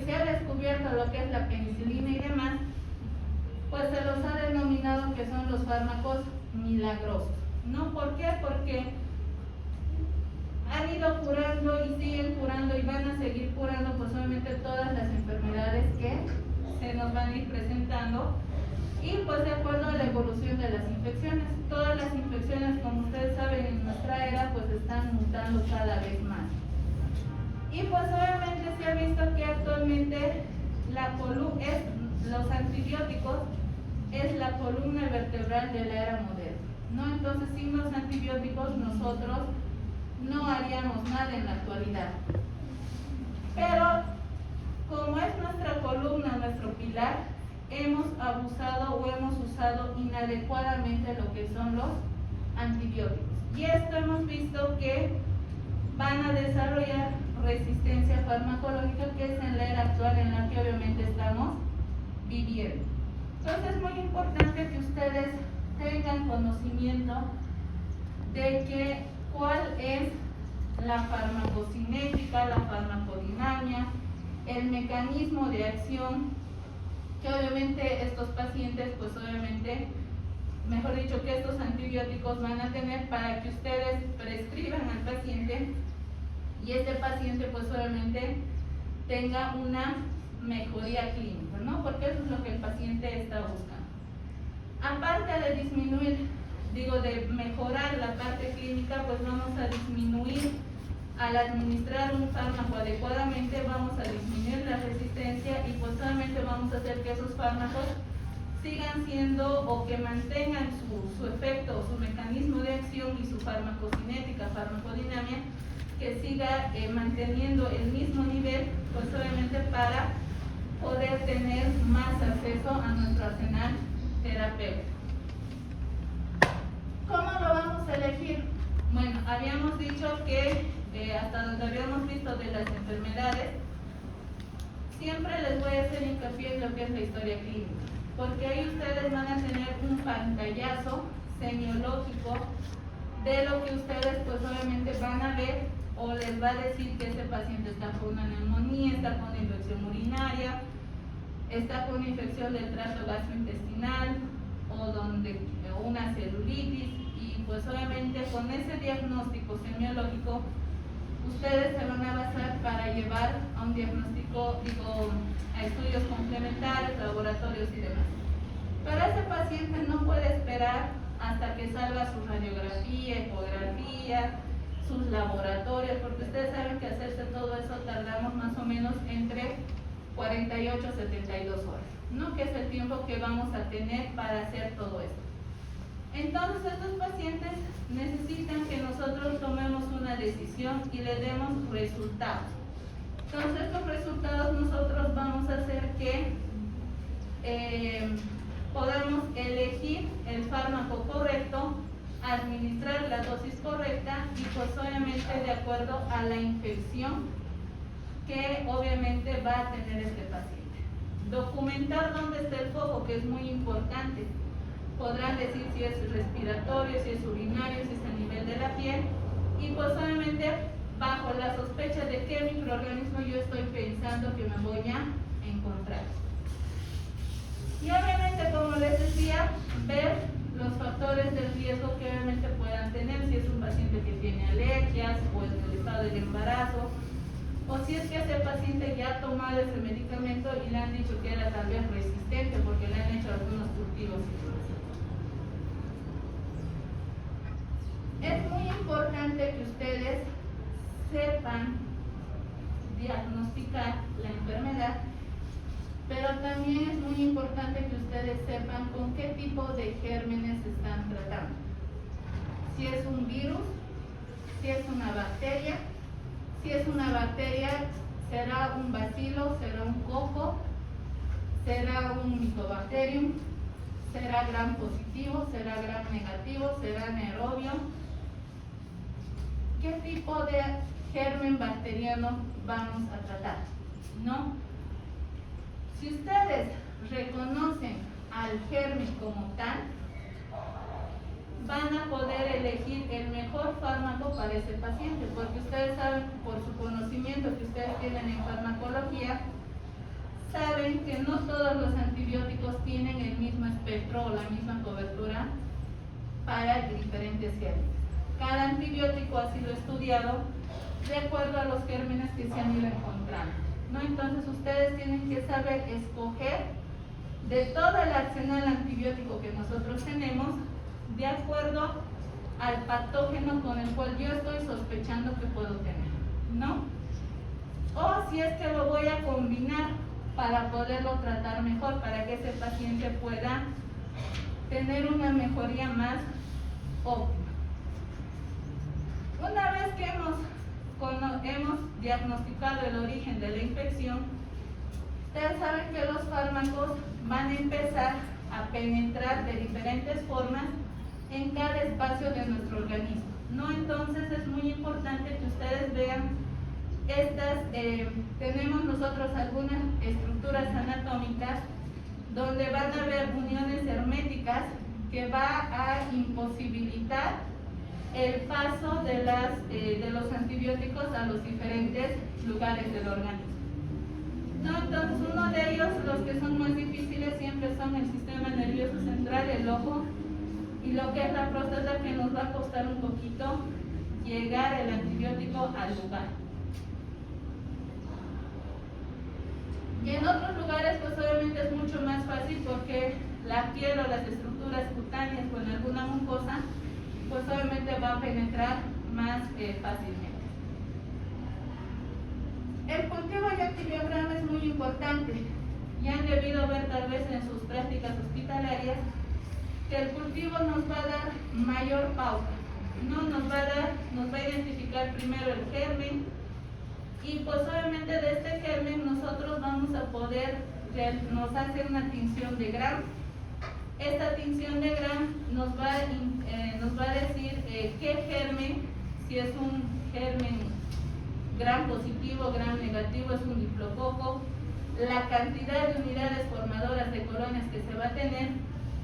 que se ha descubierto lo que es la penicilina y demás, pues se los ha denominado que son los fármacos milagrosos, ¿no? ¿Por qué? Porque han ido curando y siguen curando y van a seguir curando pues obviamente todas las enfermedades que se nos van a ir presentando, y pues de acuerdo a la evolución de las infecciones. Todas las infecciones, como ustedes saben, en nuestra era pues están mutando cada vez más. Y pues obviamente se ha visto que actualmente los antibióticos es la columna vertebral de la era moderna, ¿no? Entonces sin los antibióticos nosotros no haríamos nada en la actualidad. Pero como es nuestra columna, nuestro pilar, hemos abusado o hemos usado inadecuadamente lo que son los antibióticos. Y esto hemos visto que van a desarrollar resistencia farmacológica, que es en la era actual en la que obviamente estamos viviendo. Entonces es muy importante que ustedes tengan conocimiento de que cuál es la farmacocinética, la farmacodinamia, el mecanismo de acción que obviamente estos pacientes, pues obviamente, mejor dicho, que estos antibióticos van a tener para que ustedes prescriban al paciente y este paciente pues obviamente tenga una mejoría clínica, ¿no? Porque eso es lo que el paciente está buscando. Aparte de disminuir, de mejorar la parte clínica, pues vamos a disminuir, al administrar un fármaco adecuadamente, vamos a disminuir la resistencia y pues solamente vamos a hacer que esos fármacos sigan siendo o que mantengan su efecto, su mecanismo de acción y su farmacocinética, farmacodinamia, que siga manteniendo el mismo nivel, pues obviamente para poder tener más acceso a nuestro arsenal terapéutico. ¿Cómo lo vamos a elegir? Bueno, habíamos dicho que hasta donde habíamos visto de las enfermedades, siempre les voy a hacer hincapié en lo que es la historia clínica, porque ahí ustedes van a tener un pantallazo semiológico de lo que ustedes pues obviamente van a ver, o les va a decir que ese paciente está con una neumonía, está con infección urinaria, está con infección del tracto gastrointestinal o una celulitis, y pues obviamente con ese diagnóstico semiológico ustedes se van a basar para llevar a un diagnóstico, a estudios complementarios, laboratorios y demás. Pero ese paciente no puede esperar hasta que salga su radiografía, ecografía, sus laboratorios, porque ustedes saben que hacerse todo eso tardamos más o menos entre 48 a 72 horas, ¿no? Que es el tiempo que vamos a tener para hacer todo esto. Entonces estos pacientes necesitan que nosotros tomemos una decisión y le demos resultados. Entonces estos resultados nosotros vamos a hacer que podamos elegir el fármaco correcto, administrar la dosis correcta y pues obviamente de acuerdo a la infección que obviamente va a tener este paciente. Documentar dónde está el foco, que es muy importante. Podrán decir si es respiratorio, si es urinario, si es a nivel de la piel, y pues obviamente bajo la sospecha de qué microorganismo yo estoy pensando que me voy a encontrar. Y obviamente, como les decía, ver los factores de riesgo que obviamente puedan tener, si es un paciente que tiene alergias o en el estado del embarazo, o si es que ese paciente ya ha tomado ese medicamento y le han dicho que era tal vez resistente porque le han hecho algunos cultivos. Es muy importante que ustedes sepan diagnosticar la enfermedad, pero también es muy importante que ustedes sepan con qué tipo de gérmenes están tratando. Si es un virus, si es una bacteria. Si es una bacteria, será un bacilo, será un coco, será un mycobacterium, será gram positivo, será gram negativo, será anaerobio. ¿Qué tipo de germen bacteriano vamos a tratar? ¿No? Si ustedes reconocen al germen como tal, van a poder elegir el mejor fármaco para ese paciente, porque ustedes saben por su conocimiento que ustedes tienen en farmacología no todos los antibióticos tienen el mismo espectro o la misma cobertura para diferentes gérmenes. Cada antibiótico ha sido estudiado de acuerdo a los gérmenes que se han ido encontrando, ¿no? Entonces ustedes tienen que saber escoger de todo el arsenal antibiótico que nosotros tenemos de acuerdo al patógeno con el cual yo estoy sospechando que puedo tener, ¿no? O si es que lo voy a combinar para poderlo tratar mejor, para que ese paciente pueda tener una mejoría más óptima. Una vez que hemos diagnosticado el origen de la infección, ustedes saben que los fármacos van a empezar a penetrar de diferentes formas en cada espacio de nuestro organismo, ¿no? Entonces es muy importante que ustedes vean tenemos nosotros algunas estructuras anatómicas donde van a haber uniones herméticas que va a imposibilitar el paso de los antibióticos a los diferentes lugares del organismo, ¿no? Entonces uno de ellos, los que son más difíciles siempre son el sistema nervioso central, el ojo y lo que es la próstata, que nos va a costar un poquito llegar el antibiótico al lugar. Y en otros lugares pues obviamente es mucho más fácil porque la piel o las estructuras cutáneas con alguna mucosa pues obviamente va a penetrar más fácilmente. El cultivo de antibiograma es muy importante. Ya han debido ver tal vez en sus prácticas hospitalarias que el cultivo nos va a dar mayor pauta, ¿no? Nos va a identificar primero el germen y pues obviamente de este germen nosotros vamos a poder, nos hace una tinción de Gram. Esta tinción de Gram nos va a decir qué germen, si es un germen Gram positivo, Gram negativo, es un diplococo, la cantidad de unidades formadoras de colonias que se va a tener,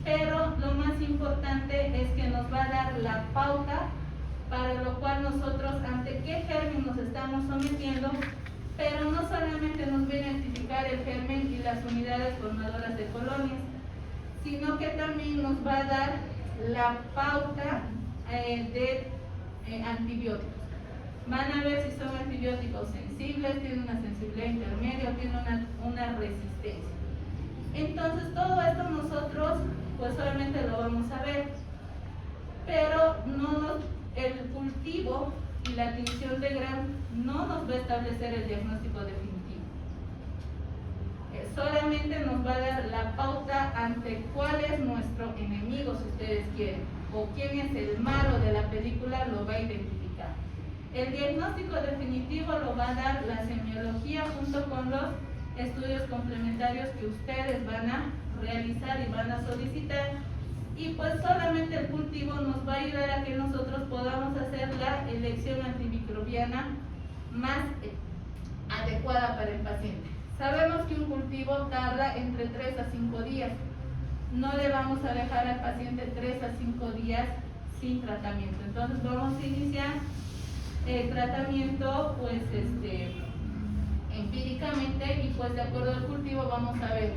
pero lo más importante es que nos va a dar la pauta para lo cual nosotros ante qué germen nos estamos sometiendo, pero no solamente nos va a identificar el germen y las unidades formadoras de colonias, sino que también nos va a dar la pauta de antibióticos. Van a ver si son antibióticos sensibles, tienen una sensibilidad intermedia o tienen una resistencia. Entonces todo esto nosotros pues solamente lo vamos a ver, pero el cultivo y la tinción de Gram no nos va a establecer el diagnóstico definitivo. Solamente nos va a dar la pauta ante cuál es nuestro enemigo, si ustedes quieren, o quién es el malo de la película, lo va a identificar. El diagnóstico definitivo lo va a dar la semiología junto con los estudios complementarios que ustedes van a realizar y van a solicitar, y pues solamente el cultivo nos va a ayudar a que nosotros podamos hacer la elección antimicrobiana más adecuada para el paciente. Sabemos que un cultivo tarda entre 3 a 5 días. No le vamos a dejar al paciente 3 a 5 días sin tratamiento. Entonces vamos a iniciar el tratamiento pues empíricamente, y pues de acuerdo al cultivo vamos a ver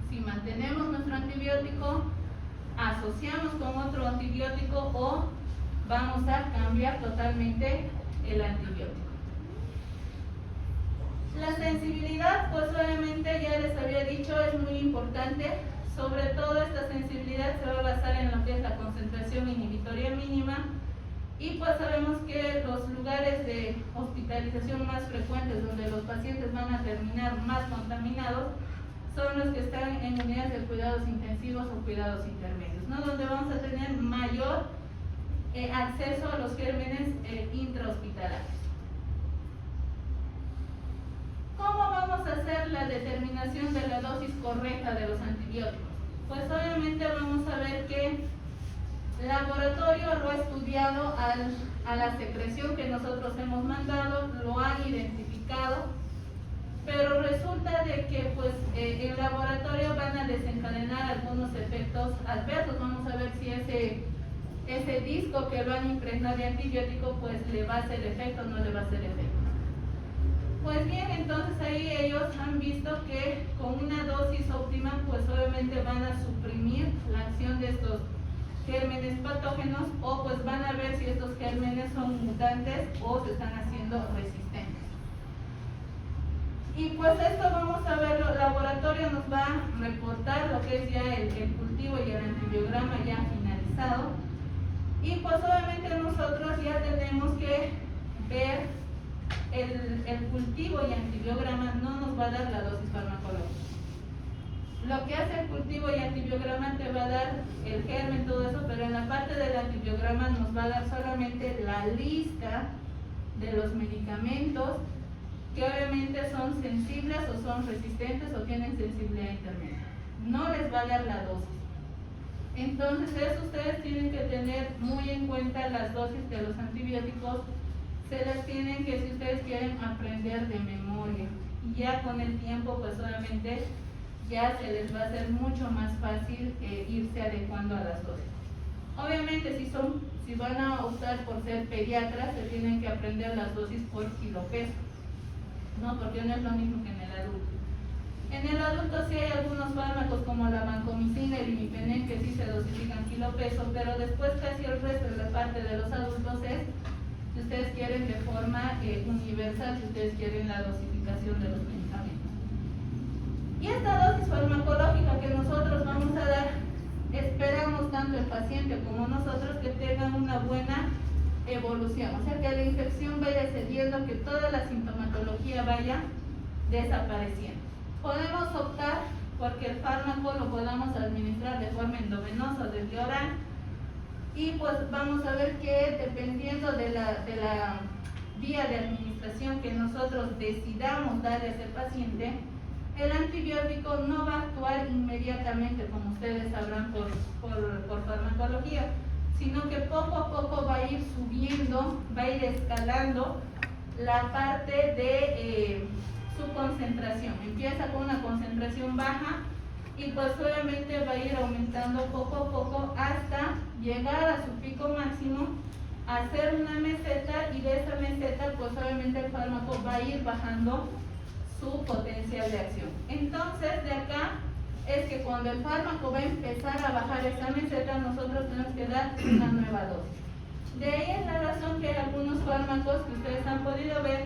si mantenemos nuestro antibiótico, asociamos con otro antibiótico o vamos a cambiar totalmente el antibiótico. La sensibilidad, pues obviamente ya les había dicho, es muy importante. Sobre todo esta sensibilidad se va a basar en lo que es la concentración inhibitoria mínima, y pues sabemos que los lugares de hospitalización más frecuentes donde los pacientes van a terminar más contaminados son los que están en unidades de cuidados intensivos o cuidados intermedios, ¿no? Donde vamos a tener mayor acceso a los gérmenes intrahospitalarios. ¿Cómo vamos a hacer la determinación de la dosis correcta de los antibióticos? Pues obviamente vamos a ver que el laboratorio lo ha estudiado a la secreción que nosotros hemos mandado, lo han identificado, pero resulta de que pues el laboratorio van a desencadenar algunos efectos adversos. Vamos a ver si ese disco que lo han impregnado de antibiótico pues le va a hacer efecto o no le va a hacer efecto. Pues bien, entonces ahí ellos han visto demostrado que con una dosis óptima pues obviamente van a suprimir la acción de estos gérmenes patógenos, o pues van a ver si estos gérmenes son mutantes o se están haciendo resistentes. Y pues esto vamos a verlo, el laboratorio nos va a reportar lo que es ya el cultivo y el antibiograma ya finalizado, y pues obviamente nosotros ya tenemos que ver el cultivo y antibiograma no nos va a dar la dosis farmacológica. Lo que hace el cultivo y antibiograma te va a dar el germen, todo eso, pero en la parte del antibiograma nos va a dar solamente la lista de los medicamentos que obviamente son sensibles o son resistentes o tienen sensibilidad intermedia. No les va a dar la dosis. Entonces eso ustedes tienen que tener muy en cuenta las dosis de los antibióticos. Se las tienen que, si ustedes quieren, aprender de memoria. Y ya con el tiempo, pues obviamente ya se les va a hacer mucho más fácil irse adecuando a las dosis. Obviamente si van a optar por ser pediatras, se tienen que aprender las dosis por kilopeso, ¿no? Porque no es lo mismo que en el adulto. En el adulto sí hay algunos fármacos como la vancomicina y el imipenem que sí se dosifican kilopeso, pero después casi el resto de la parte de los adultos es, si ustedes quieren, de forma universal, si ustedes quieren la dosificación de los medicamentos. Y esta dosis farmacológica que nosotros vamos a dar, esperamos tanto el paciente como nosotros que tengan una buena evolución, o sea que la infección vaya cediendo, que toda la sintomatología vaya desapareciendo. Podemos optar porque el fármaco lo podamos administrar de forma endovenosa desde oral, y pues vamos a ver que dependiendo de la vía de administración que nosotros decidamos darle a ese paciente, el antibiótico no va a actuar inmediatamente, como ustedes sabrán por farmacología, sino que poco a poco va a ir subiendo, va a ir escalando la parte de su concentración. Empieza con una concentración baja y pues obviamente va a ir aumentando poco a poco hasta llegar a su pico máximo, hacer una meseta, y de esa meseta pues obviamente el fármaco va a ir bajando su potencial de acción. Entonces de acá es que cuando el fármaco va a empezar a bajar esa meseta, nosotros tenemos que dar una nueva dosis. De ahí es la razón que hay algunos fármacos que ustedes han podido ver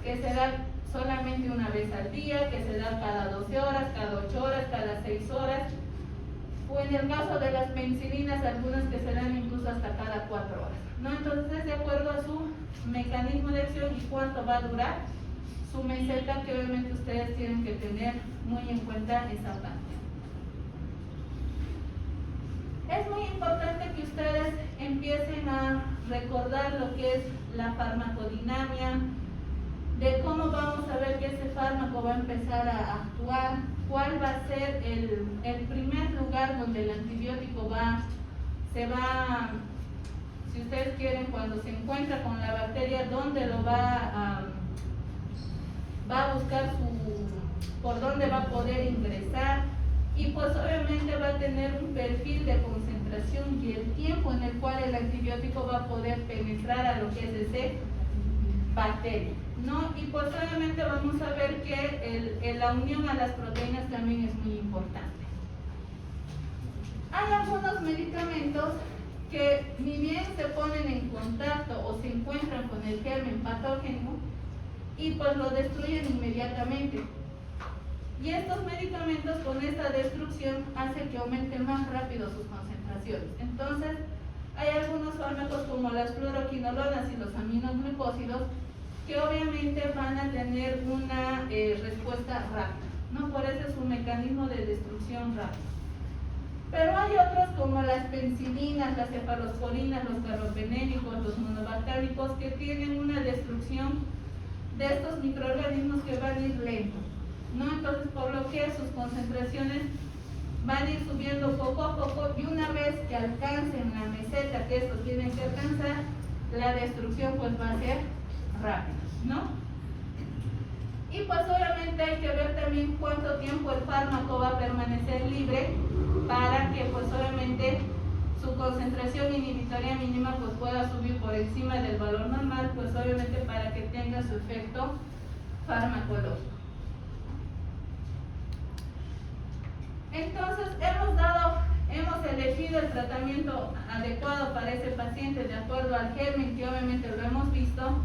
que se dan solamente una vez al día, que se da cada 12 horas, cada 8 horas, cada 6 horas, o en el caso de las penicilinas, algunas que se dan incluso hasta cada 4 horas, ¿no? Entonces es de acuerdo a su mecanismo de acción y cuánto va a durar su meseta, que obviamente ustedes tienen que tener muy en cuenta esa parte. Es muy importante que ustedes empiecen a recordar lo que es la farmacodinamia, de cómo vamos a ver que ese fármaco va a empezar a actuar, cuál va a ser el primer lugar donde el antibiótico si ustedes quieren, cuando se encuentra con la bacteria, dónde lo va a buscar por dónde va a poder ingresar, y pues obviamente va a tener un perfil de concentración y el tiempo en el cual el antibiótico va a poder penetrar a lo que es ese bacteria, ¿no? Y pues obviamente vamos a ver que la unión a las proteínas también es muy importante. Hay algunos medicamentos que ni bien se ponen en contacto o se encuentran con el germen patógeno y pues lo destruyen inmediatamente. Y estos medicamentos, con esta destrucción, hacen que aumenten más rápido sus concentraciones. Entonces, hay algunos fármacos como las fluoroquinolonas y los aminoglucósidos que obviamente van a tener una respuesta rápida, ¿no? Por eso es un mecanismo de destrucción rápido. Pero hay otros como las penicilinas, las cefalosporinas, los carbapenémicos, los monobactéricos, que tienen una destrucción de estos microorganismos que van a ir lento, ¿no? Entonces, por lo que sus concentraciones van a ir subiendo poco a poco, y una vez que alcancen la meseta que estos tienen que alcanzar, la destrucción pues va a ser rápida, ¿no? Y pues obviamente hay que ver también cuánto tiempo el fármaco va a permanecer libre para que pues obviamente su concentración inhibitoria mínima pues pueda subir por encima del valor normal, pues obviamente para que tenga su efecto farmacológico. Entonces hemos elegido el tratamiento adecuado para ese paciente de acuerdo al germen que obviamente lo hemos visto,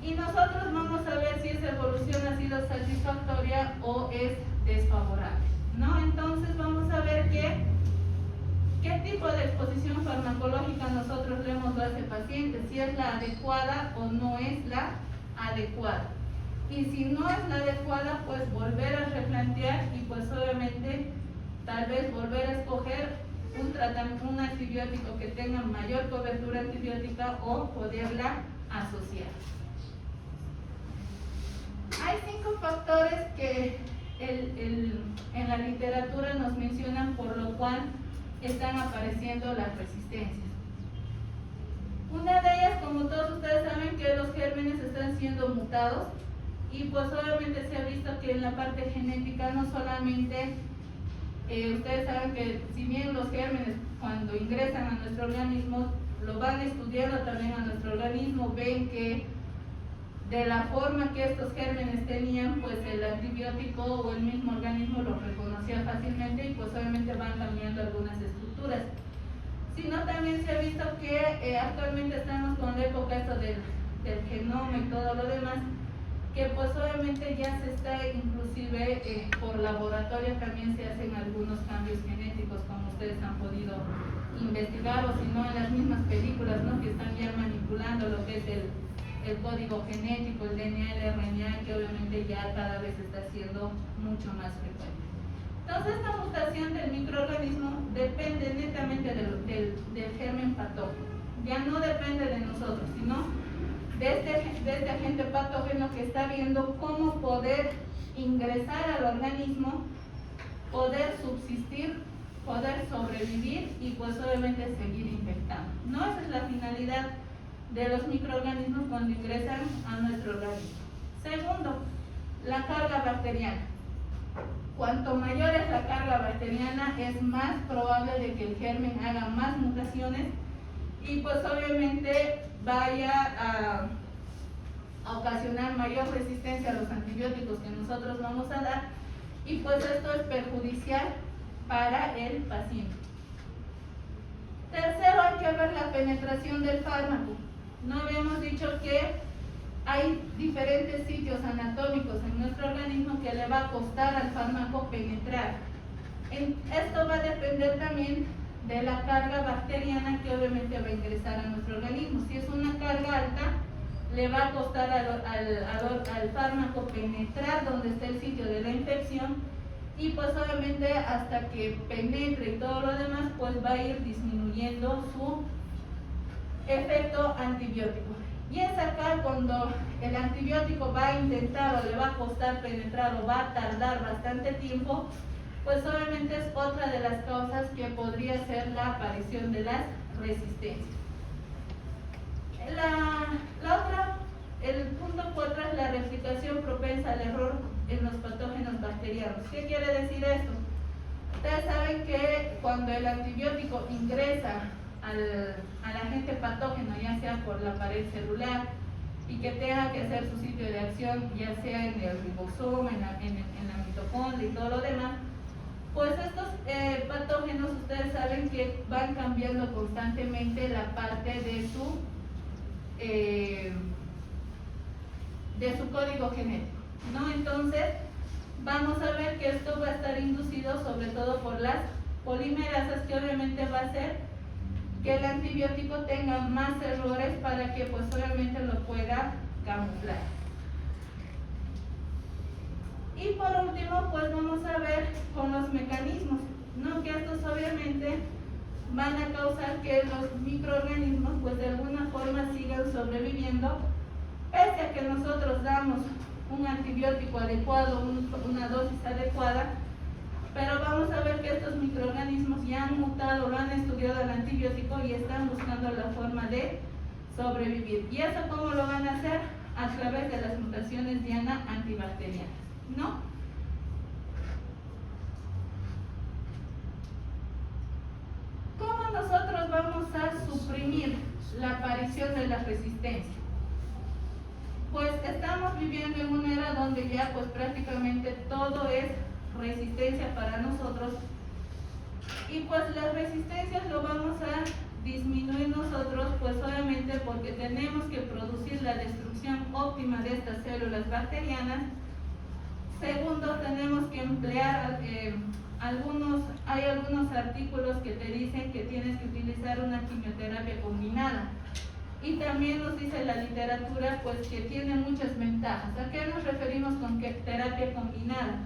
y nosotros vamos a ver si esa evolución ha sido satisfactoria o es desfavorable, ¿no? Entonces vamos a ver qué tipo de exposición farmacológica nosotros le hemos dado a ese paciente, si es la adecuada o no es la adecuada. Y si no es la adecuada, pues volver a replantear y pues obviamente tal vez volver a escoger un antibiótico que tenga mayor cobertura antibiótica o poderla asociar. Hay 5 factores que en la literatura nos mencionan por lo cual están apareciendo las resistencias. Una de ellas, como todos ustedes saben, que los gérmenes están siendo mutados, y pues obviamente se ha visto que en la parte genética no solamente, ustedes saben que si bien los gérmenes cuando ingresan a nuestro organismo lo van estudiando también a nuestro organismo, ven que de la forma que estos gérmenes tenían, pues el antibiótico o el mismo organismo los reconocía fácilmente, y pues obviamente van cambiando algunas estructuras. Sino también se ha visto que actualmente estamos con la época esto del genoma y todo lo demás, que pues obviamente ya se está inclusive por laboratorio también se hacen algunos cambios genéticos, como ustedes han podido investigar, o si no en las mismas películas, ¿no?, que están ya manipulando lo que es el código genético, el DNA, el RNA, que obviamente ya cada vez está siendo mucho más frecuente. Entonces esta mutación del microorganismo depende netamente del germen patógeno, ya no depende de nosotros, sino de este agente patógeno que está viendo cómo poder ingresar al organismo, poder subsistir, poder sobrevivir y pues obviamente seguir infectando. No, esa es la finalidad de los microorganismos cuando ingresan a nuestro organismo. Segundo, la carga bacteriana. Cuanto mayor es la carga bacteriana, es más probable de que el germen haga más mutaciones y pues obviamente vaya a ocasionar mayor resistencia a los antibióticos que nosotros vamos a dar, y pues esto es perjudicial para el paciente. Tercero, hay que ver la penetración del fármaco. No habíamos dicho que hay diferentes sitios anatómicos en nuestro organismo que le va a costar al fármaco penetrar. Esto va a depender también de la carga bacteriana que obviamente va a ingresar a nuestro organismo. Si es una carga alta, le va a costar al fármaco penetrar donde está el sitio de la infección, y pues obviamente hasta que penetre y todo lo demás, pues va a ir disminuyendo su efecto antibiótico. Y es acá cuando el antibiótico va a intentar o le va a costar penetrar o va a tardar bastante tiempo, pues obviamente es otra de las causas que podría ser la aparición de las resistencias. El punto 4 es la replicación propensa al error en los patógenos bacterianos. ¿Qué quiere decir esto? Ustedes saben que cuando el antibiótico ingresa al agente patógeno, ya sea por la pared celular, y que tenga que hacer su sitio de acción, ya sea en el ribosoma, en la mitocondria y todo lo demás, pues estos patógenos, ustedes saben que van cambiando constantemente la parte de su código genético, ¿no? Entonces vamos a ver que esto va a estar inducido sobre todo por las polimerasas, que obviamente va a hacer que el antibiótico tenga más errores para que pues obviamente lo pueda camuflar. Y por último, pues vamos a ver con los mecanismos, ¿no? Que estos obviamente van a causar que los microorganismos pues de alguna forma sigan sobreviviendo, pese a que nosotros damos un antibiótico adecuado, una dosis adecuada, pero vamos a ver que estos microorganismos ya han mutado, lo han estudiado el antibiótico y están buscando la forma de sobrevivir. ¿Y eso cómo lo van a hacer? A través de las mutaciones diana antibacterianas, ¿no? ¿Cómo nosotros vamos a suprimir la aparición de la resistencia? Pues estamos viviendo en una era donde ya pues prácticamente todo es resistencia para nosotros. Y pues las resistencias lo vamos a disminuir nosotros, pues obviamente porque tenemos que producir la destrucción óptima de estas células bacterianas. Segundo, tenemos que emplear hay algunos artículos que te dicen que tienes que utilizar una quimioterapia combinada. Y también nos dice la literatura pues que tiene muchas ventajas. ¿A qué nos referimos con terapia combinada?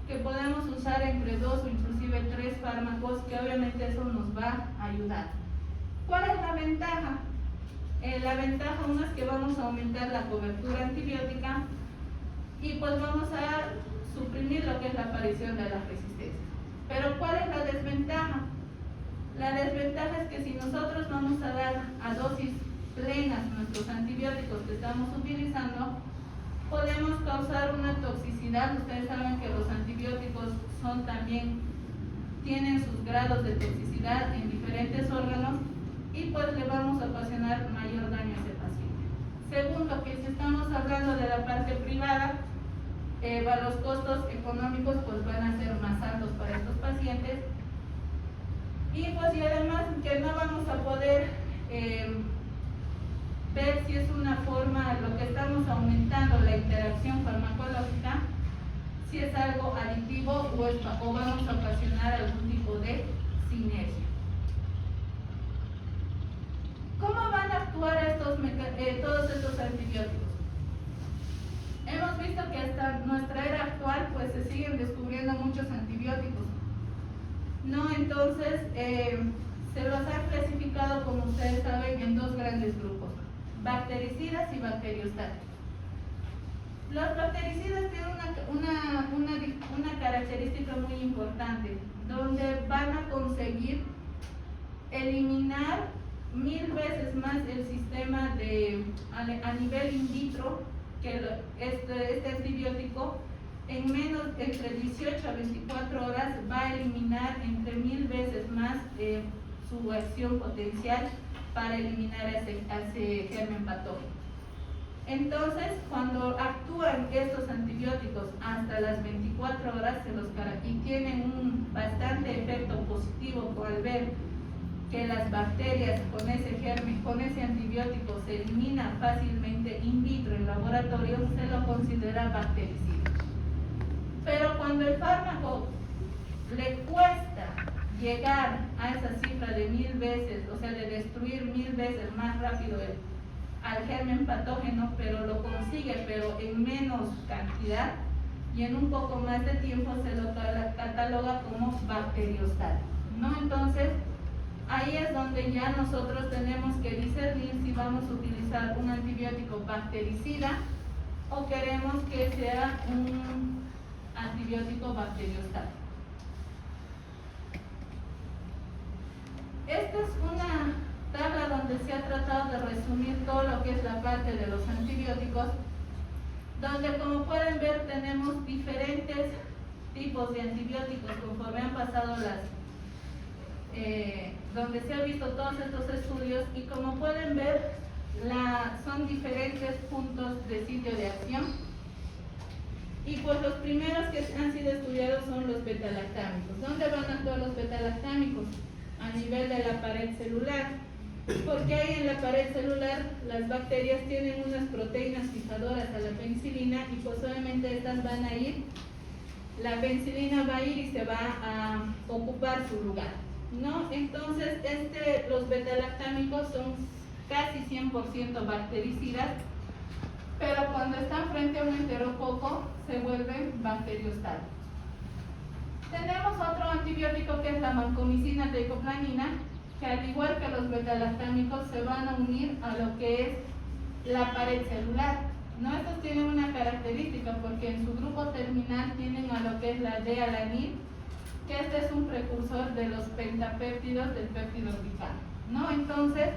Que podemos usar entre 2 o inclusive 3 fármacos, que obviamente eso nos va a ayudar. ¿Cuál es la ventaja? La ventaja una es que vamos a aumentar la cobertura antibiótica y pues vamos a suprimir lo que es la aparición de las resistencias. Pero ¿cuál es la desventaja? La desventaja es que si nosotros vamos a dar a dosis plenas nuestros antibióticos que estamos utilizando, podemos causar una toxicidad. Ustedes saben que los antibióticos tienen sus grados de toxicidad en diferentes órganos y pues le vamos a ocasionar mayor daño a ese paciente. Segundo, que si estamos hablando de la parte privada, los costos económicos pues van a ser más altos para estos pacientes y además que no vamos a poder ver si es una forma, lo que estamos aumentando la interacción farmacológica, si es algo aditivo o vamos a ocasionar algún tipo de sinergia. ¿Cómo van a actuar todos estos antibióticos? Hemos visto que hasta nuestra era actual pues se siguen descubriendo muchos antibióticos, ¿no? Entonces se los ha clasificado, como ustedes saben, en 2 grandes grupos: bactericidas y bacteriostáticos. Los bactericidas tienen una característica muy importante, donde van a conseguir eliminar 1000 veces más el sistema a nivel in vitro, que este antibiótico en menos entre 18 a 24 horas va a eliminar entre 1000 veces más su acción potencial para eliminar ese germen patógeno. Entonces, cuando actúan estos antibióticos hasta las 24 horas y tienen un bastante efecto positivo al ver que las bacterias con ese germen, con ese antibiótico se elimina fácilmente in vitro en laboratorio, se lo considera bactericida. Pero cuando el fármaco le cuesta llegar a esa cifra de 1000 veces, o sea, de destruir 1000 veces más rápido al germen patógeno, pero lo consigue, pero en menos cantidad y en un poco más de tiempo, se lo cataloga como bacteriostático, ¿no? Entonces, ahí es donde ya nosotros tenemos que discernir si vamos a utilizar un antibiótico bactericida o queremos que sea un antibiótico bacteriostático. Esta es una tabla donde se ha tratado de resumir todo lo que es la parte de los antibióticos, donde, como pueden ver, tenemos diferentes tipos de antibióticos conforme han pasado donde se han visto todos estos estudios, y como pueden ver son diferentes puntos de sitio de acción. Y pues los primeros que han sido estudiados son los betalactámicos. ¿Dónde van a actuar los betalactámicos? A nivel de la pared celular, porque ahí en la pared celular las bacterias tienen unas proteínas fijadoras a la penicilina y pues obviamente estas van a ir, la penicilina va a ir y se va a ocupar su lugar, ¿no? Entonces los betalactámicos son casi 100% bactericidas, pero cuando están frente a un enterococo se vuelven bacteriostáticos. Tenemos otro antibiótico que es la vancomicina teicoplanin, que al igual que los betalactámicos se van a unir a lo que es la pared celular, ¿no? Estos tienen una característica porque en su grupo terminal tienen a lo que es la D-alanil, que este es un precursor de los pentapéptidos del péptido glicano, ¿no? Entonces,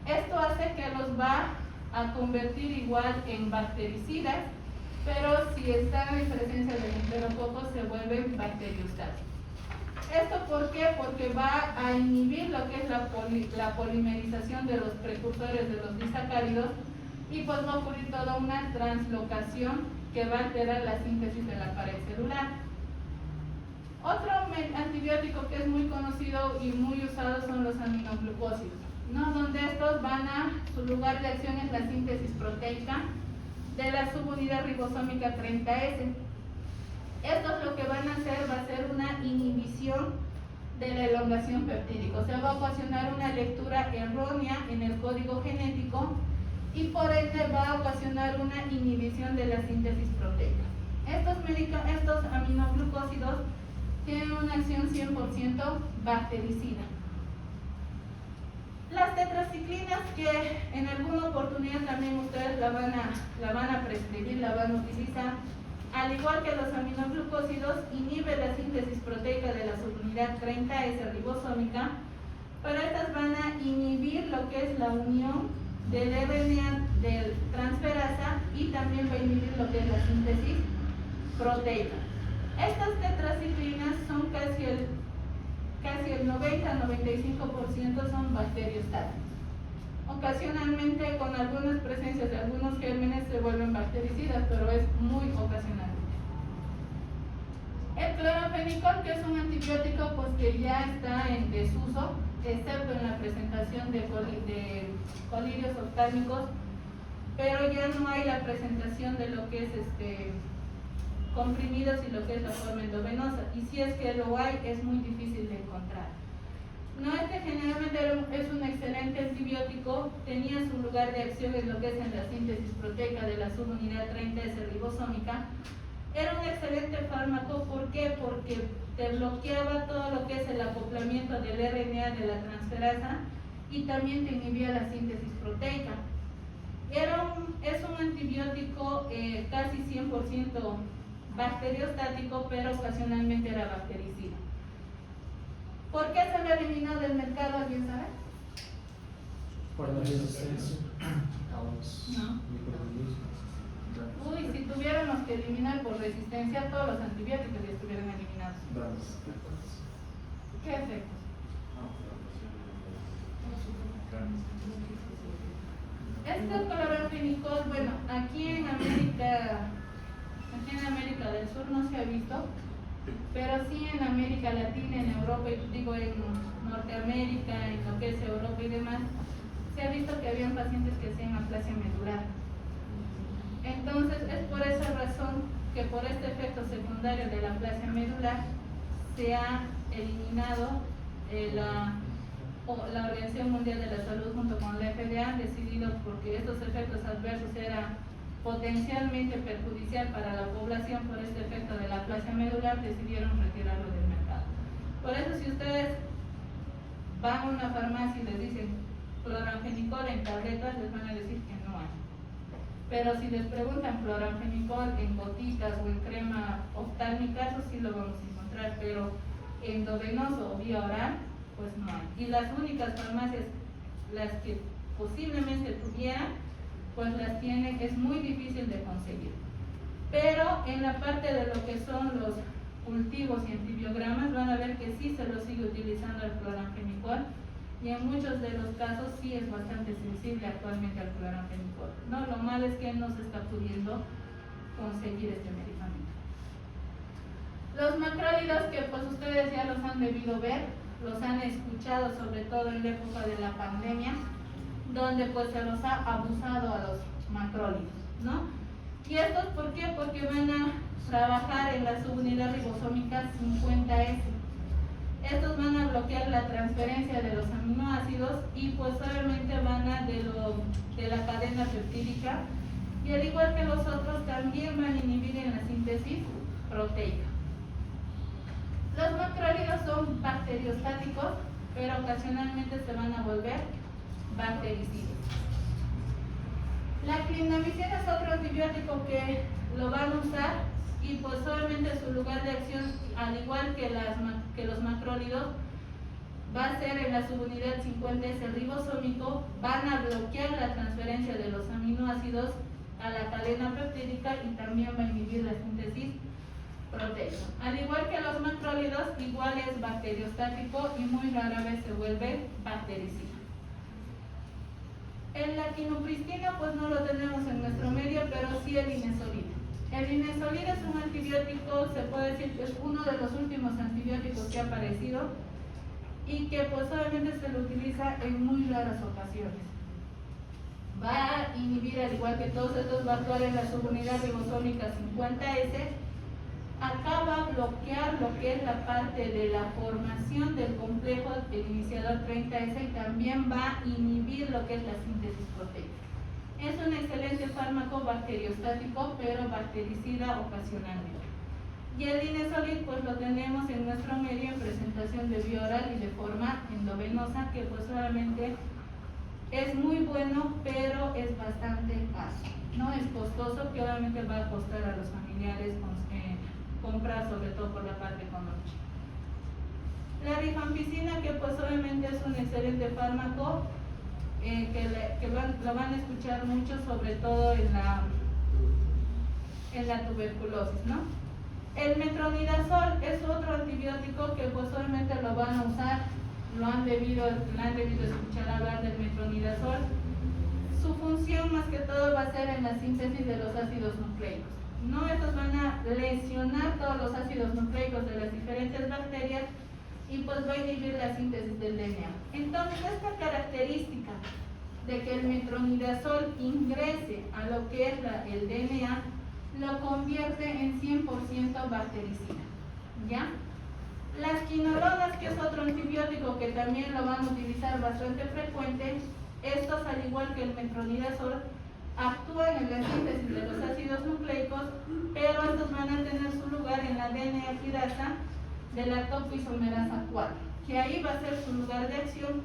esto hace que los va a convertir igual en bactericidas, pero si están en presencia del enterococo se vuelven bacteriostáticos. ¿Esto por qué? Porque va a inhibir lo que es la polimerización de los precursores de los disacáridos y pues va a ocurrir toda una translocación que va a alterar la síntesis de la pared celular. antibiótico que es muy conocido y muy usado son los aminoglucósidos, ¿no? Donde estos su lugar de acción es la síntesis proteica de la subunidad ribosómica 30S. Estos lo que van a hacer va a ser una inhibición de la elongación peptídica, o sea, va a ocasionar una lectura errónea en el código genético y por ende va a ocasionar una inhibición de la síntesis proteica. Estos aminoglucósidos tienen una acción 100% bactericida. Las tetraciclinas, que en alguna oportunidad también ustedes la van a prescribir, la van a utilizar, al igual que los aminoglucósidos, inhibe la síntesis proteica de la subunidad 30S ribosómica, pero estas van a inhibir lo que es la unión del RNA del transferasa y también va a inhibir lo que es la síntesis proteica. Estas tetraciclinas son casi el 90-95% son bacteriostáticas. Ocasionalmente, con algunas presencias de algunos gérmenes, se vuelven bactericidas, pero es muy ocasionalmente. El cloranfenicol, que es un antibiótico pues que ya está en desuso, excepto en la presentación de colirios oftálmicos, pero ya no hay la presentación de lo que es comprimidos y lo que es la forma endovenosa, y si es que lo hay, es muy difícil de encontrar. No es que generalmente es un excelente antibiótico, tenía su lugar de acción en lo que es en la síntesis proteica de la subunidad 30S ribosómica. Era un excelente fármaco, ¿por qué? Porque te bloqueaba todo lo que es el acoplamiento del RNA de la transferasa y también te inhibía la síntesis proteica. Es un antibiótico casi 100% bacteriostático, pero ocasionalmente era bactericida. ¿Por qué se lo eliminó del mercado? ¿Alguien sabe? Por la resistencia a los microorganismos. Uy, si tuviéramos que eliminar por resistencia, todos los antibióticos ya estuvieran eliminados. ¿Qué efectos? Este cloranfenicol, bueno, aquí en América del Sur no se ha visto, pero sí en América Latina, en Europa, en Norteamérica, en lo que es Europa y demás, se ha visto que habían pacientes que hacían aplasia medular. Entonces es por esa razón que por este efecto secundario de la aplasia medular se ha eliminado la Organización Mundial de la Salud junto con la FDA han decidido, porque estos efectos adversos eran potencialmente perjudicial para la población por este efecto de la aplasia medular, decidieron retirarlo del mercado. Por eso, si ustedes van a una farmacia y les dicen cloranfenicol en tabletas, les van a decir que no hay. Pero si les preguntan cloranfenicol en gotitas o en crema oftálmica, eso sí lo vamos a encontrar, pero endovenoso o vía oral, pues no hay. Y las únicas farmacias, las que posiblemente tuvieran, pues las tienen, es muy difícil de conseguir. Pero en la parte de lo que son los cultivos y antibiogramas van a ver que sí se lo sigue utilizando el cloranfenicol, y en muchos de los casos sí es bastante sensible actualmente al cloranfenicol, ¿no? Lo malo es que no se está pudiendo conseguir este medicamento. Los macrólidos, que pues ustedes ya los han debido ver, los han escuchado sobre todo en la época de la pandemia, donde pues se los ha abusado a los macrólidos, ¿no? ¿Y estos por qué? Porque van a trabajar en la subunidad ribosómica 50S. Estos van a bloquear la transferencia de los aminoácidos y pues obviamente van a de la cadena peptídica, y al igual que los otros también van a inhibir en la síntesis proteica. Los macrólidos son bacteriostáticos, pero ocasionalmente se van a volver bactericidas. La clindamicina es otro antibiótico que lo van a usar, y pues obviamente su lugar de acción, al igual que los macrólidos, va a ser en la subunidad 50S ribosómico. Van a bloquear la transferencia de los aminoácidos a la cadena peptídica y también va a inhibir la síntesis proteica. Al igual que los macrólidos, igual es bacteriostático y muy rara vez se vuelve bactericida. El latinopristino pues no lo tenemos en nuestro medio, pero sí el inesolid. El inesolid es un antibiótico, se puede decir que es uno uno de los últimos antibióticos que ha aparecido y que pues obviamente se lo utiliza en muy raras ocasiones. Va a inhibir, al igual que todos estos, va a actuar en la subunidad ribosómica 50S. Acá va a bloquear lo que es la parte de la formación del complejo del iniciador 30S y también va a inhibir lo que es la síntesis proteica. Es un excelente fármaco bacteriostático, pero bactericida ocasionalmente. Y el Linezolid pues lo tenemos en nuestro medio en presentación de vía oral y de forma endovenosa, que pues solamente es muy bueno, pero es bastante caro. No es costoso, que obviamente va a costar a los familiares comprar, sobre todo por la parte económica. La rifampicina, que pues obviamente es un excelente fármaco, lo van a escuchar mucho, sobre todo en la tuberculosis, ¿no? El metronidazol es otro antibiótico que pues obviamente lo van a usar, lo han debido escuchar hablar del metronidazol. Su función más que todo va a ser en la síntesis de los ácidos nucleicos. No, estos van a lesionar todos los ácidos nucleicos de las diferentes bacterias y pues va a inhibir la síntesis del DNA. Entonces, esta característica de que el metronidazol ingrese a lo que es el DNA lo convierte en 100% bactericida, ¿ya? Las quinolonas, que es otro antibiótico que también lo van a utilizar bastante frecuente, estos, al igual que el metronidazol, actúan en la síntesis de los ácidos nucleicos, pero estos van a tener su lugar en la DNA quirasa de la topoisomerasa 4, que ahí va a ser su lugar de acción,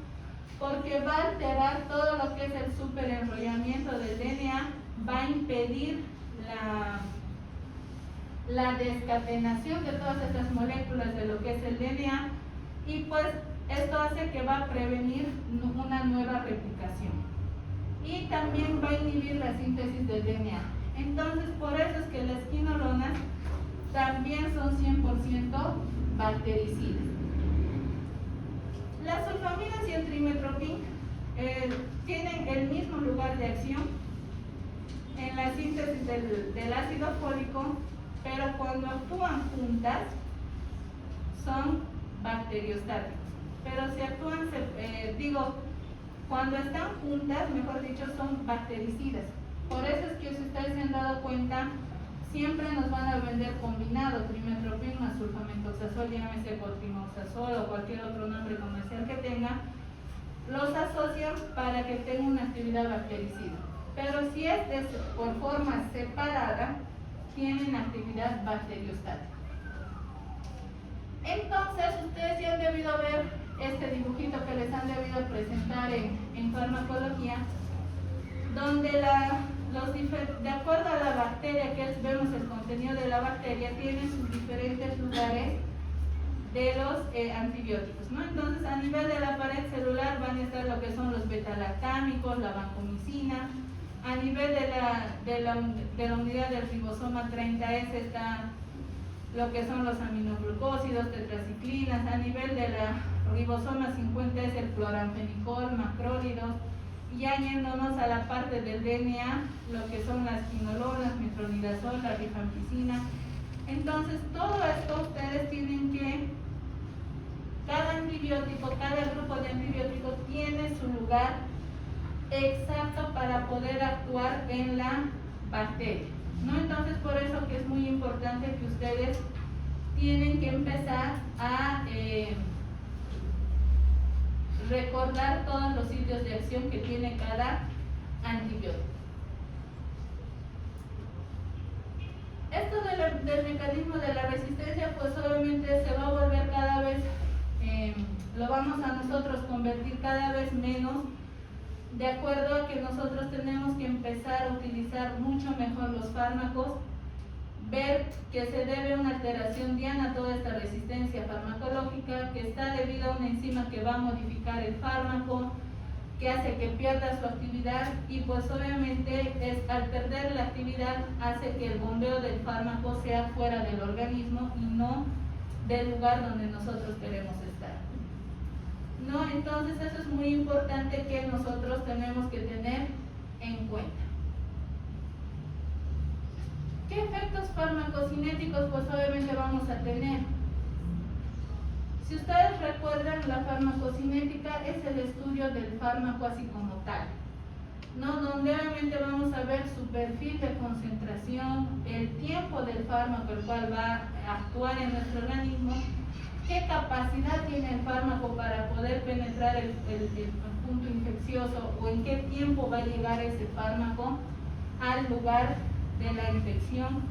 porque va a alterar todo lo que es el superenrollamiento del DNA, va a impedir la descatenación de todas estas moléculas de lo que es el DNA, y pues esto hace que va a prevenir una nueva replicación y también va a inhibir la síntesis del DNA. Entonces, por eso es que las quinolonas también son 100% bactericidas. Las sulfamidas y el trimethoprim tienen el mismo lugar de acción en la síntesis del ácido fólico, pero cuando actúan juntas son bacteriostáticos. Pero si actúan, cuando están juntas, mejor dicho, son bactericidas. Por eso es que, si ustedes se han dado cuenta, siempre nos van a vender combinado trimethoprim más sulfamethoxazol, llámese cotrimoxazol o cualquier otro nombre comercial que tenga, los asocian para que tenga una actividad bactericida. Pero si es por forma separada, tienen actividad bacteriostática. Entonces, ustedes ya han debido ver este dibujito que les han debido presentar en farmacología, donde de acuerdo a la bacteria, vemos el contenido de la bacteria, tienen sus diferentes lugares de los antibióticos, ¿no? Entonces, a nivel de la pared celular van a estar lo que son los betalactámicos, la vancomicina. A nivel de la unidad del ribosoma 30S está lo que son los aminoglucósidos, tetraciclinas. A nivel de la ribosoma 50S el cloramfenicol, macrólidos. Y ya yéndonos a la parte del DNA, lo que son las quinolonas, metronidazol, la rifampicina. Entonces, todo esto ustedes tienen que, cada antibiótico, cada grupo de antibióticos tiene su lugar exacto para poder actuar en la bacteria, ¿no? Entonces, por eso que es muy importante que ustedes tienen que empezar a recordar todos los sitios de acción que tiene cada antibiótico. Esto del mecanismo de la resistencia, pues obviamente se va a volver cada vez, lo vamos a nosotros convertir cada vez menos, de acuerdo a que nosotros tenemos que empezar a utilizar mucho mejor los fármacos, ver que se debe a una alteración diana a toda esta resistencia farmacológica, que está debido a una enzima que va a modificar el fármaco, que hace que pierda su actividad, y pues obviamente al perder la actividad hace que el bombeo del fármaco sea fuera del organismo y no del lugar donde nosotros queremos estar, ¿no? Entonces, eso es muy importante que nosotros tenemos que tener en cuenta. ¿Qué efectos farmacocinéticos pues obviamente vamos a tener? Si ustedes recuerdan, la farmacocinética es el estudio del fármaco así como tal, ¿no? Donde obviamente vamos a ver su perfil de concentración, el tiempo del fármaco el cual va a actuar en nuestro organismo, qué capacidad tiene el fármaco para poder penetrar el punto infeccioso o en qué tiempo va a llegar ese fármaco al lugar de la infección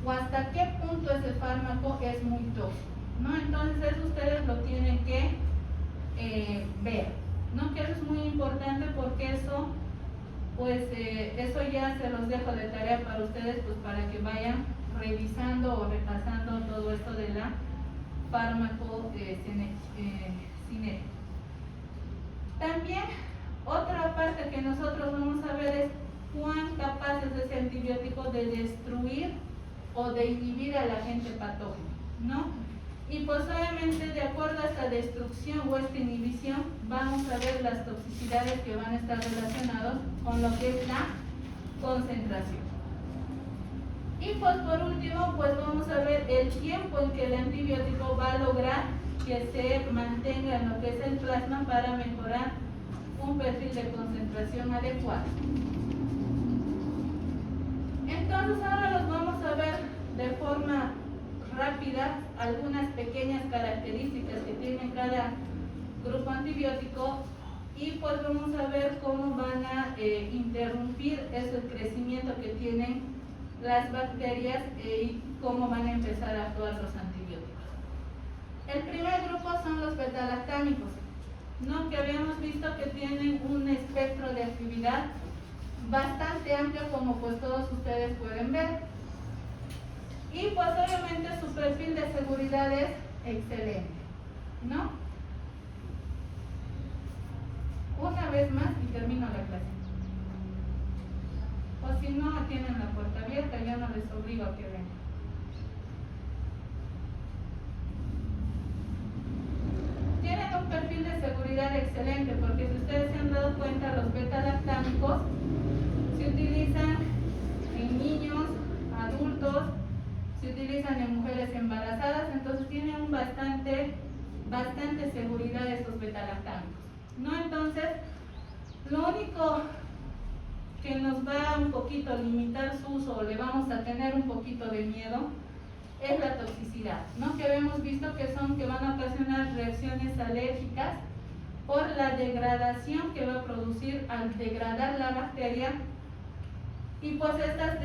o hasta qué punto ese fármaco es muy tóxico, ¿no? Entonces eso ustedes lo tienen que ver, ¿no? Que eso es muy importante porque eso, pues eso ya se los dejo de tarea para ustedes, pues para que vayan revisando o repasando todo esto de la farmacocinética. También otra parte que nosotros vamos a ver es cuán capaz es ese antibiótico de destruir o de inhibir al agente patógeno, ¿no? Y pues obviamente de acuerdo a esta destrucción o esta inhibición vamos a ver las toxicidades que van a estar relacionadas con lo que es la concentración. Y pues por último pues vamos a ver el tiempo en que el antibiótico va a lograr que se mantenga en lo que es el plasma para mejorar un perfil de concentración adecuado. Entonces ahora los vamos a ver de forma rápida algunas pequeñas características que tiene cada grupo antibiótico y pues vamos a ver cómo van a interrumpir ese crecimiento que tienen las bacterias y cómo van a empezar a actuar los antibióticos. El primer grupo son los betalactámicos, ¿no? Que habíamos visto que tienen un espectro de actividad bastante amplio, como pues todos ustedes pueden ver. Y pues obviamente su perfil de seguridad es excelente, ¿no? Una vez más y termino la clase. O si no, tienen la puerta abierta, yo no les obligo a que vengan. Tienen un perfil de seguridad excelente porque si ustedes se han dado cuenta, los betalactámicos se utilizan en niños, adultos, se utilizan en mujeres embarazadas, entonces tienen bastante seguridad estos betalactámicos, ¿no? Entonces, lo único que nos va a un poquito limitar su uso o le vamos a tener un poquito de miedo es la toxicidad, ¿no? Que habíamos visto que van a ocasionar reacciones alérgicas por la degradación que va a producir al degradar la bacteria y pues estas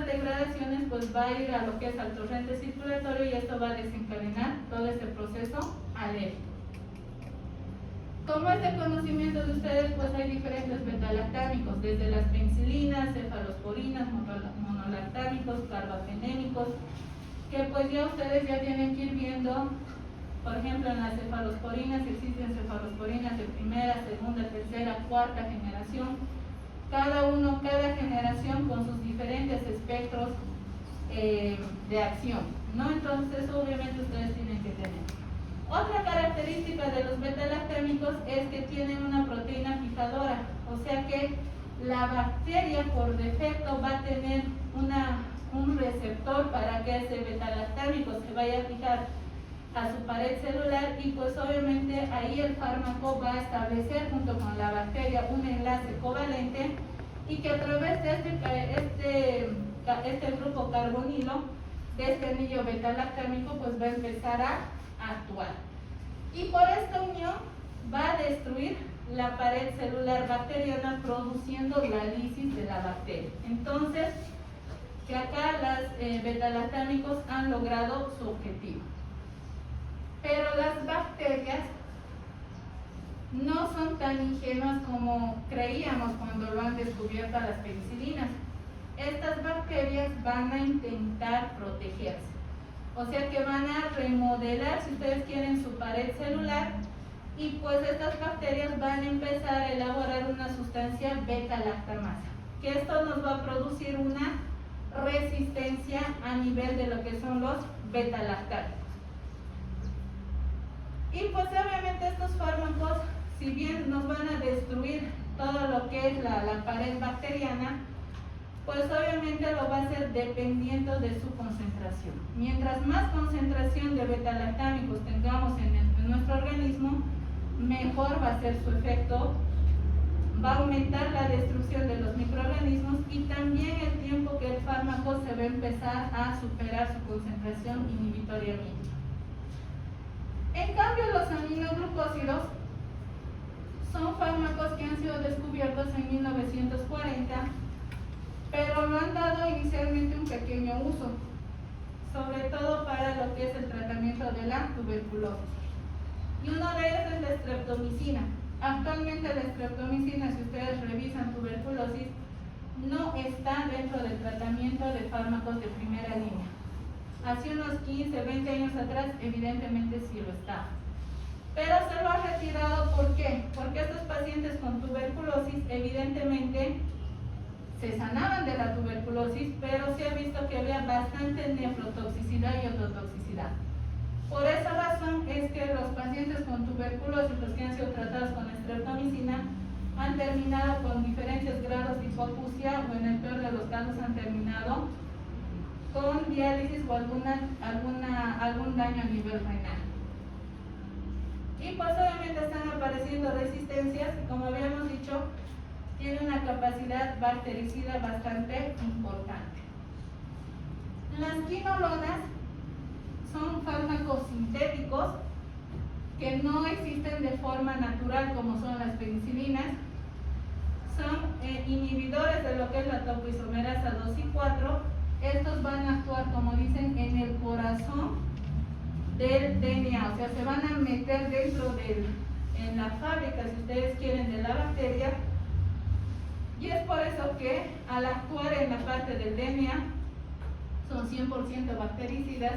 degradaciones pues va a ir a lo que es al torrente circulatorio y esto va a desencadenar todo este proceso alérgico. Como este conocimiento de ustedes, pues hay diferentes betalactámicos, desde las penicilinas, cefalosporinas, monolactámicos, carbamazepínicos, que pues ya ustedes ya tienen que ir viendo. Por ejemplo, en las cefalosporinas existen cefalosporinas de primera, segunda, tercera, cuarta generación, cada generación con sus diferentes espectros de acción, ¿no? Entonces eso obviamente ustedes tienen que tener. Otra característica de los betalactámicos es que tienen una proteína fijadora, o sea que la bacteria por defecto va a tener un receptor para que ese betalactámico se vaya a fijar a su pared celular y pues obviamente ahí el fármaco va a establecer junto con la bacteria un enlace covalente y que a través de este grupo carbonilo de este anillo betalactámico pues va a empezar a actuar y por esta unión va a destruir la pared celular bacteriana produciendo la lisis de la bacteria. Entonces que acá los betalactámicos han logrado su objetivo. Pero las bacterias no son tan ingenuas como creíamos cuando lo han descubierto las penicilinas. Estas bacterias van a intentar protegerse. O sea que van a remodelar, si ustedes quieren, su pared celular y pues estas bacterias van a empezar a elaborar una sustancia beta-lactamasa, que esto nos va a producir una resistencia a nivel de lo que son los beta-lactámicos. Y pues obviamente estos fármacos, si bien nos van a destruir todo lo que es la pared bacteriana, pues obviamente lo va a hacer dependiendo de su concentración. Mientras más concentración de beta-lactámicos tengamos en nuestro organismo, mejor va a ser su efecto, va a aumentar la destrucción de los microorganismos y también el tiempo que el fármaco se va a empezar a superar su concentración inhibitoriamente. En cambio, los aminoglucósidos son fármacos que han sido descubiertos en 1940, pero lo han dado inicialmente un pequeño uso, sobre todo para lo que es el tratamiento de la tuberculosis. Y uno de ellos es la streptomicina. Actualmente la streptomicina, si ustedes revisan tuberculosis, no está dentro del tratamiento de fármacos de primera línea. Hace unos 15, 20 años atrás, evidentemente sí lo está. Pero se lo ha retirado, ¿por qué? Porque estos pacientes con tuberculosis, evidentemente, se sanaban de la tuberculosis, pero se ha visto que había bastante nefrotoxicidad y ototoxicidad. Por esa razón es que los pacientes con tuberculosis, los que han sido tratados con streptomicina, han terminado con diferentes grados de hipoacusia o en el peor de los casos han terminado con diálisis o algún daño a nivel renal. Y pues obviamente están apareciendo resistencias y como habíamos dicho, tiene una capacidad bactericida bastante importante. Las quinolonas son fármacos sintéticos que no existen de forma natural como son las penicilinas. Son inhibidores de lo que es la topoisomerasa 2 y 4. Estos van a actuar, como dicen, en el corazón del DNA, o sea, se van a meter dentro en la fábrica, si ustedes quieren, de la bacteria. Y es por eso que al actuar en la parte del DNA son 100% bactericidas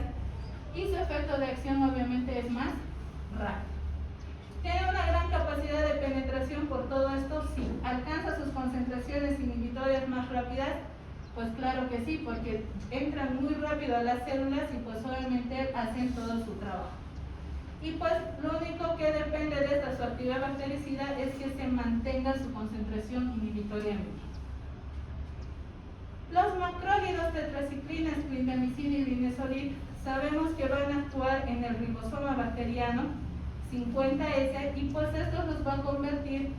y su efecto de acción obviamente es más rápido. ¿Tiene una gran capacidad de penetración por todo esto? Sí. ¿Alcanza sus concentraciones inhibitorias más rápidas? Pues claro que sí, porque entran muy rápido a las células y pues obviamente hacen todo su trabajo. Y pues lo único que depende de esta su actividad bactericida es que se mantenga su concentración inhibitoriamente. Los macrólidos tetraciclinas, clindamicina y linezolid, sabemos que van a actuar en el ribosoma bacteriano 50S y pues esto los va a convertir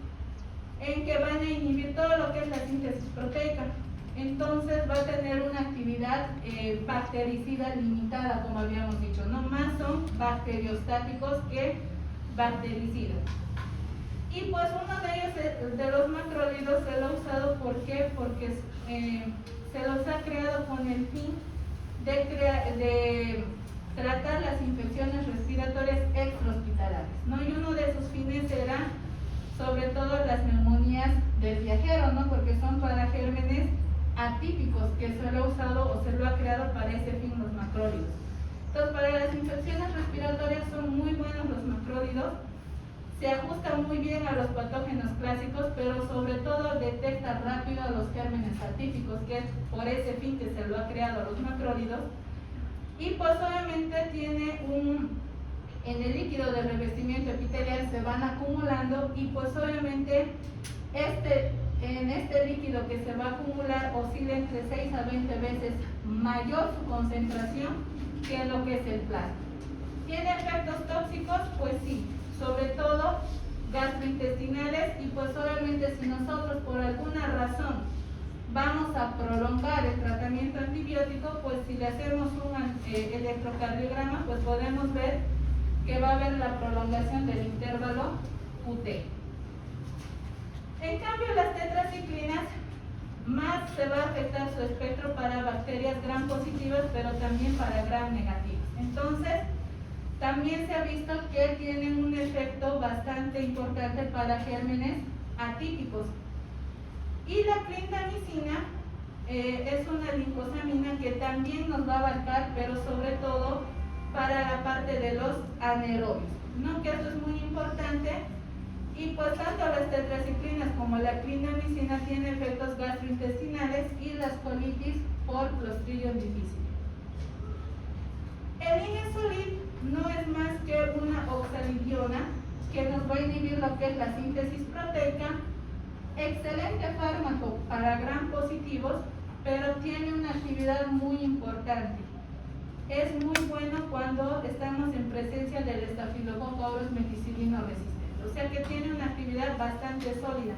en que van a inhibir todo lo que es la síntesis proteica. Entonces va a tener una actividad bactericida limitada, como habíamos dicho, no más son bacteriostáticos que bactericidas. Y pues uno de ellos, de los macrólidos, se lo ha usado, ¿por qué? Porque se los ha creado con el fin de tratar las infecciones respiratorias extrahospitalarias, ¿no? Y uno de sus fines era sobre todo las neumonías del viajero, ¿no? Porque son para gérmenes atípicos que se lo ha usado o se lo ha creado para ese fin los macrólidos. Entonces, para las infecciones respiratorias son muy buenos los macrólidos, se ajustan muy bien a los patógenos clásicos, pero sobre todo detecta rápido a los gérmenes atípicos, que es por ese fin que se lo ha creado a los macrólidos. Y pues obviamente tiene en el líquido de revestimiento epitelial se van acumulando y pues obviamente en este líquido que se va a acumular oscila entre 6 a 20 veces mayor su concentración que lo que es el plasma. ¿Tiene efectos tóxicos? Pues sí, sobre todo gastrointestinales y pues obviamente si nosotros por alguna razón vamos a prolongar el tratamiento antibiótico, pues si le hacemos un electrocardiograma, pues podemos ver que va a haber la prolongación del intervalo QT. En cambio, las tetraciclinas más se va a afectar su espectro para bacterias gram positivas, pero también para gram negativas. Entonces, también se ha visto que tienen un efecto bastante importante para gérmenes atípicos. Y la clindamicina es una lincosamina que también nos va a abarcar, pero sobre todo para la parte de los anaerobios, ¿no? Que eso es muy importante. Y pues tanto las tetraciclinas como la clindamicina tienen efectos gastrointestinales y las colitis por Clostridium difficile. El linezolid no es más que una oxalidiona que nos va a inhibir lo que es la síntesis proteica. Excelente fármaco para gram positivos, pero tiene una actividad muy importante. Es muy bueno cuando estamos en presencia del Staphylococcus aureus meticilino resistente, o sea que tiene una actividad bastante sólida,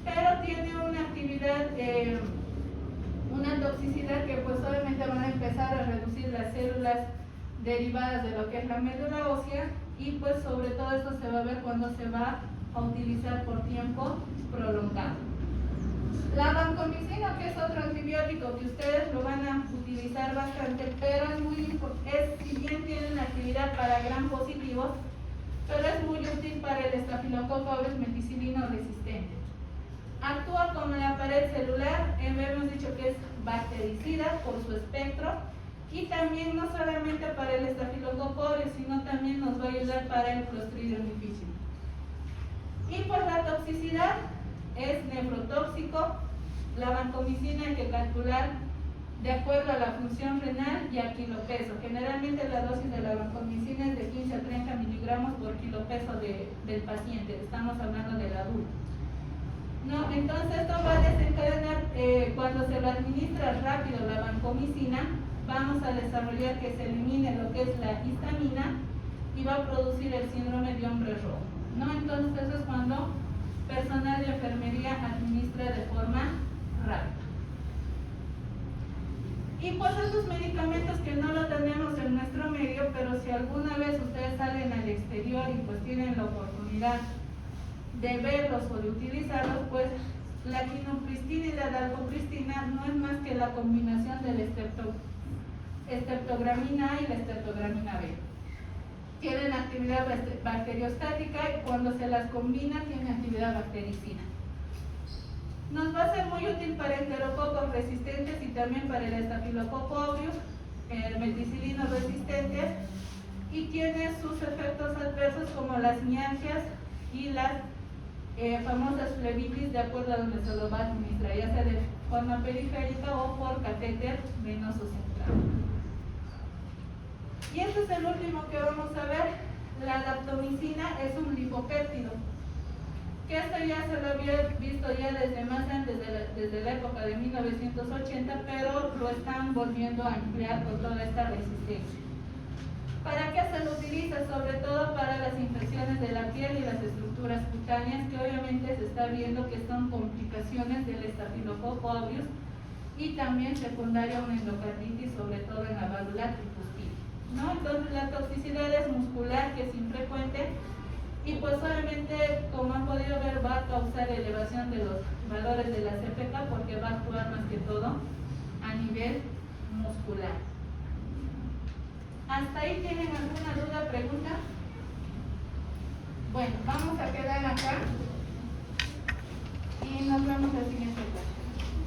pero tiene una actividad, una toxicidad que pues obviamente van a empezar a reducir las células derivadas de lo que es la médula ósea, y pues sobre todo esto se va a ver cuando se va a utilizar por tiempo prolongado. La vancomicina, que es otro antibiótico que ustedes lo van a utilizar bastante, pero es muy importante, si bien tiene una actividad para gram positivos, pero es muy útil para el Staphylococcus aureus meticilino resistente. Actúa como la pared celular, hemos dicho que es bactericida por su espectro, y también no solamente para el Staphylococcus aureus, sino también nos va a ayudar para el Clostridium difficile. Y pues la toxicidad es nefrotóxico. La vancomicina hay que calcular de acuerdo a la función renal y a kilopeso. Generalmente la dosis de la vancomicina es de 15 a 30 miligramos por kilopeso del paciente, estamos hablando del adulto. No, entonces esto va a desencadenar, cuando se lo administra rápido la vancomicina, vamos a desarrollar que se elimine lo que es la histamina y va a producir el síndrome de hombre rojo, ¿no? Entonces eso es cuando personal de enfermería administra de forma rápida. Y pues esos medicamentos que no lo tenemos en nuestro medio, pero si alguna vez ustedes salen al exterior y pues tienen la oportunidad de verlos o de utilizarlos, pues la quinupristina y la dalfopristina no es más que la combinación del estreptogramina A y la estreptogramina B. Tienen actividad bacteriostática y cuando se las combina tienen actividad bactericida. Nos va a ser muy útil para enterococos resistentes y también para el Staphylococcus aureus meticilino resistente, y tiene sus efectos adversos como las mialgias y las famosas flebitis, de acuerdo a donde se lo va a administrar, ya sea de forma periférica o por catéter venoso central. Y este es el último que vamos a ver. La daptomicina es un lipopéptido, que esto ya se lo había visto ya desde más antes, desde la época de 1980, pero lo están volviendo a emplear con toda esta resistencia. ¿Para qué se lo utiliza? Sobre todo para las infecciones de la piel y las estructuras cutáneas, que obviamente se está viendo que son complicaciones del Staphylococcus aureus, y también secundaria una endocarditis, sobre todo en la válvula trifustiva, ¿no? Entonces la toxicidad es muscular, que es infrecuente, y pues obviamente, como han podido ver, va a causar elevación de los valores de la CPK, porque va a actuar más que todo a nivel muscular. ¿Hasta ahí tienen alguna duda, pregunta? Bueno, vamos a quedar acá.